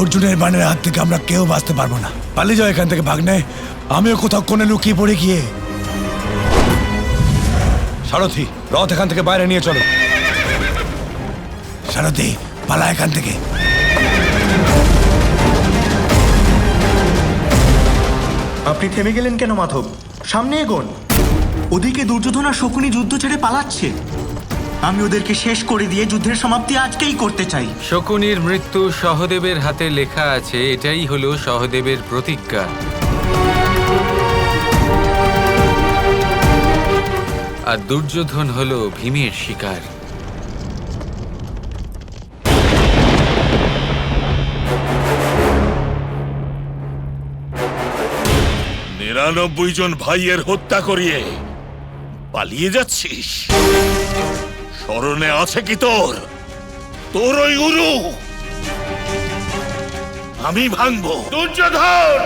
অর্জুনের বানের হাত থেকে আমরা কেউ বাঁচতে পারবো না। পালিয়ে যাও এখান থেকে ভাগ্নে, আমিও কোথাও কোণে লুকিয়ে পড়ে গিয়ে। সারথি, রথ এখান থেকে বাইরে নিয়ে চলো। সারথি, পালা এখান থেকে। আপনি থেমে গেলেন কেন মাধব? সামনে এগোন। ওদিকে দুর্যোধন আর শকুনি যুদ্ধ ছেড়ে পালাচ্ছে। আমি ওদেরকে শেষ করে দিয়ে যুদ্ধের সমাপ্তি আজকেই করতে চাই। শকুনির মৃত্যু সহদেবের হাতে লেখা আছে, এটাই হলো সহদেবের প্রতিজ্ঞা। আর দুর্যোধন হলো ভীমের শিকার। ৯৯ জন ভাইয়ের হত্যা করিয়ে পালিয়ে যাচ্ছিস? স্মরণে আছে কি তোর ওই উরু আমি ভাঙবো? দুর্যোধন,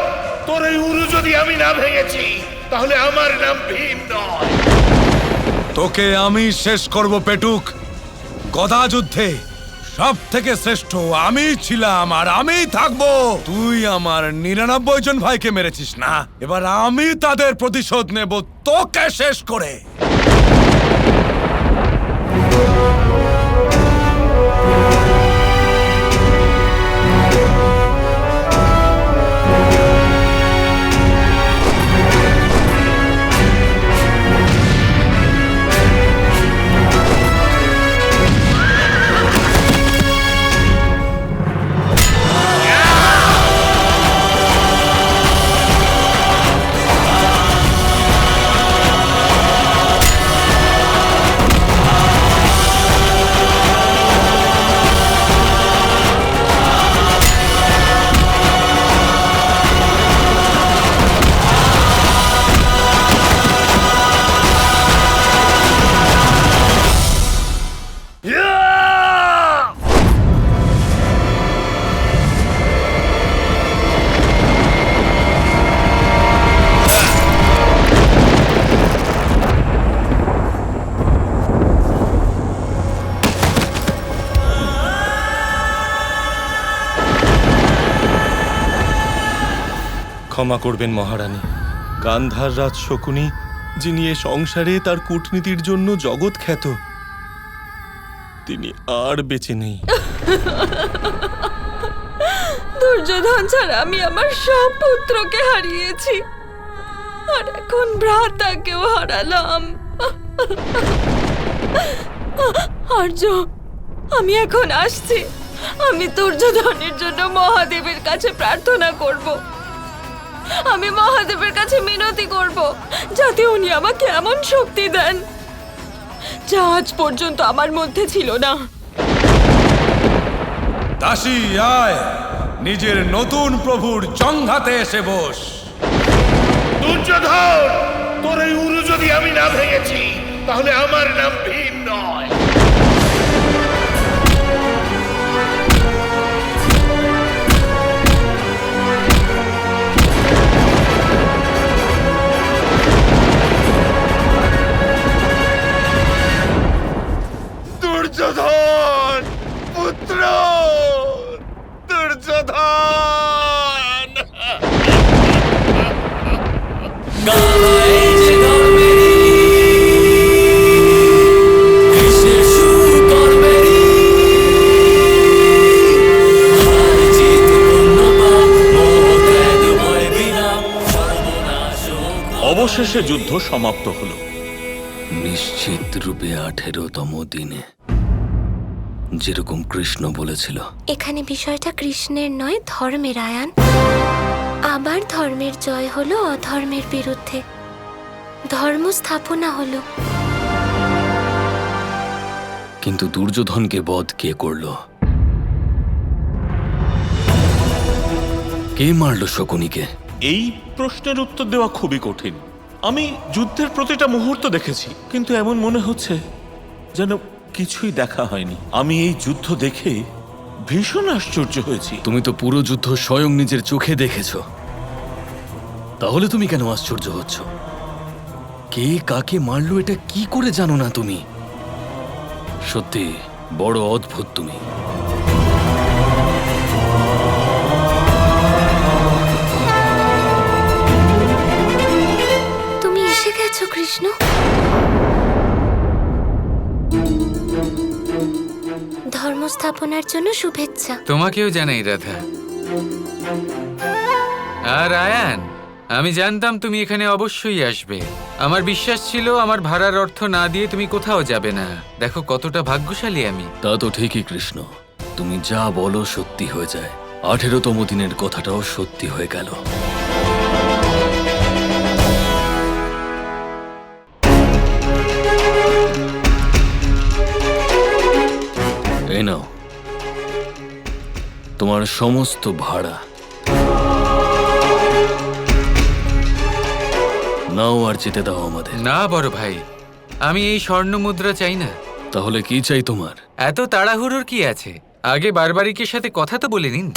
তোর এই উরু যদি আমি না ভেঙেছি তাহলে আমার নাম ভীম নয়। তোকে আমি শেষ করব পেটুক। গদা যুদ্ধে সব থেকে শ্রেষ্ঠ আমি ছিলাম আর আমি থাকবো। তুই আমার ৯৯ জন ভাইকে মেরেছিস না, এবার আমি তাদের প্রতিশোধ নেব তোকে শেষ করে। ক্ষমা করবেন মহারানী। গান্ধার রাজ শকুনি, যিনি এ সংসারে তার কূটনীতির জন্য জগৎ খ্যাত, তিনি আর বেঁচে নেই। দুর্যোধন ছাড়া আমি আমার সব পুত্রকে হারিয়েছি, আর এখন ভ্রাতাকেও হারালাম। আর্য, আমি এখন আসছি। আমি দুর্যোধনের জন্য মহাদেবের কাছে প্রার্থনা করব। আমি মহাদেবের কাছে মিনতি করব যাতে উনি আমাকে এমন শক্তি দেন যা আজ পর্যন্ত আমার মধ্যে ছিল না। দাসী আয়, নিজের নতুন প্রভুর জঙ্ঘাতে এসে বস। দুর্যোধন, তোর এই উরু যদি আমি না ভেঙেছি তাহলে আমার নাম ভীম নয়। দুর্যোধন পুত্র, দুর্যোধন। অবশেষে যুদ্ধ সমাপ্ত হলো। নিশ্চিত রূপে 18তম দিনে, যেরকম কৃষ্ণ বলেছিল। এখানে বিষয়টা কৃষ্ণের নয়, ধর্মের আয়ান। আবার ধর্মের জয় হলো অধর্মের বিরুদ্ধে, ধর্ম স্থাপনা হলো। কিন্তু দুর্যোধনকে বধ কে করল? কে মারল শকুনিকে? এই প্রশ্নের উত্তর দেওয়া খুবই কঠিন। আমি যুদ্ধের প্রতিটা মুহূর্ত দেখেছি, কিন্তু এমন মনে হচ্ছে যেন কিছুই দেখা হয়নি। আমি এই যুদ্ধ দেখে ভীষণ আশ্চর্য হয়েছি। তুমি তো পুরো যুদ্ধ স্বয়ং নিজের চোখে দেখেছো, তাহলে তুমি কেন আশ্চর্য হচ্ছ? কে কাকে মারলো এটা কি করে জানো না তুমি? সত্যি বড় অদ্ভুত তুমি। কৃষ্ণ। ধর্ম স্থাপনার জন্য শুভেচ্ছা। তোমাকেও জানাই রাধা। আর আয়ান, আমি জানতাম তুমি এখানে অবশ্যই আসবে। আমার বিশ্বাস ছিল আমার ভাড়ার অর্থ না দিয়ে তুমি কোথাও যাবে না। দেখো কতটা ভাগ্যশালী আমি। তা তো ঠিকই কৃষ্ণ, তুমি যা বলো সত্যি হয়ে যায়। 18তম দিনের কথাটাও সত্যি হয়ে গেল। এই নাও তোমার সমস্ত ভাড়া। নাও আর যেতে দাও আমাদের। না বড় ভাই, আমি এই স্বর্ণ মুদ্রা চাই না। তাহলে কি চাই তোমার? এত তাড়াহুড়োর কি আছে? আগে বারবারিকের সাথে কথা তো বলে নিন।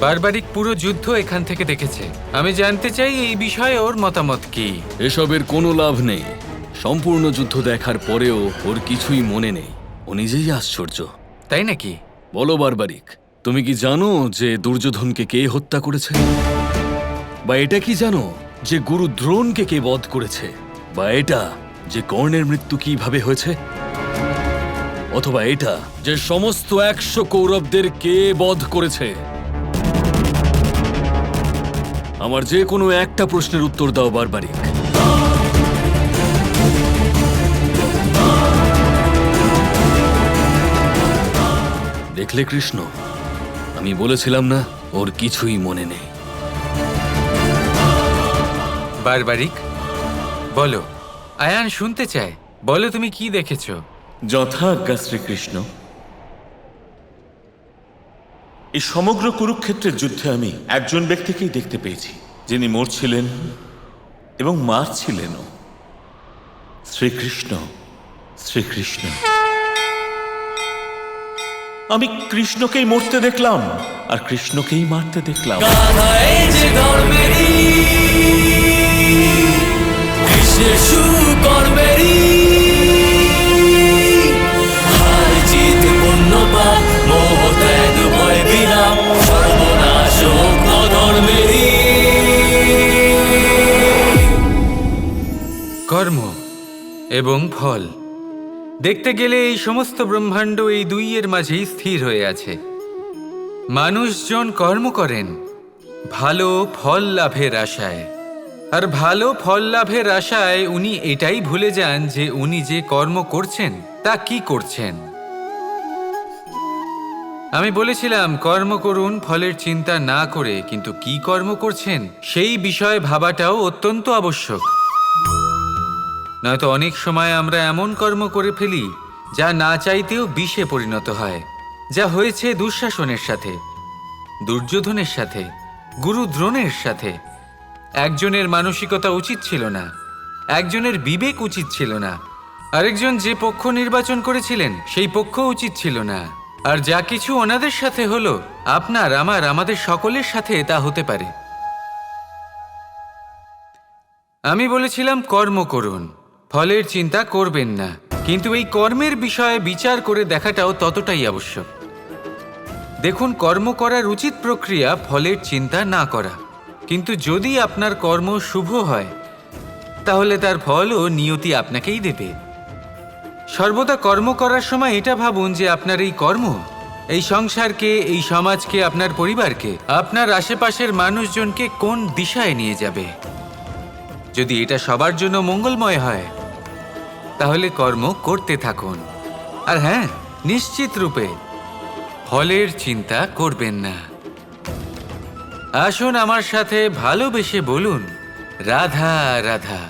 বারবারিক পুরো যুদ্ধ এখান থেকে দেখেছে। আমি জানতে চাই এই বিষয়ে ওর মতামত কি। এসবের কোনো লাভ নেই। সম্পূর্ণ যুদ্ধ দেখার পরেও ওর কিছুই মনে নেই। ও নিজেই আশ্চর্য। তাই নাকি? বলো বারবারিক, তুমি কি জানো যে দুর্যোধনকে কে হত্যা করেছে? বা এটা কি জানো যে গুরু দ্রোণকে কে বধ করেছে? বা এটা যে কর্ণের মৃত্যু কিভাবে হয়েছে? অথবা এটা যে সমস্ত 100 কৌরবদের কে বধ করেছে? আমার যে কোনো একটা প্রশ্নের উত্তর দাও বারবারিক। দেখলে কৃষ্ণ, আমি বলেছিলাম না ওর কিছুই মনে নেই। বারবারিক বলো, আয়ান শুনতে চায়। বলো তুমি কি দেখেছো। যথাজ্ঞা শ্রীকৃষ্ণ। এই সমগ্র কুরুক্ষেত্রের যুদ্ধে আমি একজন ব্যক্তিকেই দেখতে পেয়েছি, যিনি মরছিলেন এবং মারছিলেনও। শ্রীকৃষ্ণ। শ্রীকৃষ্ণ। আমি কৃষ্ণকেই মরতে দেখলাম আর কৃষ্ণকেই মারতে দেখলাম। কর্ম এবং ফল। দেখতে গেলে এই সমস্ত ব্রহ্মাণ্ড এই দুইয়ের মাঝেই স্থির হয়ে আছে। মানুষজন কর্ম করেন ভালো ফল লাভের আশায়, আর ভালো ফল লাভের আশায় উনি এটাই ভুলে যান যে উনি যে কর্ম করছেন তা কি করছেন। আমি বলেছিলাম কর্ম করুন ফলের চিন্তা না করে, কিন্তু কি কর্ম করছেন সেই বিষয়ে ভাবাটাও অত্যন্ত আবশ্যক। নয়তো অনেক সময় আমরা এমন কর্ম করে ফেলি যা না চাইতেও বিষে পরিণত হয়। যা হয়েছে দুঃশাসনের সাথে, দুর্যোধনের সাথে, গুরু দ্রোণের সাথে। একজনের মানসিকতা উচিত ছিল না, একজনের বিবেক উচিত ছিল না, আরেকজন যে পক্ষ নির্বাচন করেছিলেন সেই পক্ষ উচিত ছিল না। আর যা কিছু ওনাদের সাথে হলো, আপনার আমার আমাদের সকলের সাথে তা হতে পারে। আমি বলেছিলাম কর্ম করুন, ফলের চিন্তা করবেন না, কিন্তু এই কর্মের বিষয়ে বিচার করে দেখাটাও ততটাই আবশ্যক। দেখুন, কর্ম করার উচিত প্রক্রিয়া ফলের চিন্তা না করা, কিন্তু যদি আপনার কর্ম শুভ হয় তাহলে তার ফলও নিয়তি আপনাকেই দেবে। সর্বদা কর্ম করার সময় এটা ভাবুন যে আপনার এই কর্ম এই সংসারকে, এই সমাজকে, আপনার পরিবারকে, আপনার আশেপাশের মানুষজনকে কোন দিশায় নিয়ে যাবে। যদি এটা সবার জন্য মঙ্গলময় হয় তাহলে কর্ম করতে থাকুন। আর হ্যাঁ, নিশ্চিত রূপে ফলের চিন্তা করবেন না। আসুন আমার সাথে ভালোবেসে বলুন রাধা রাধা।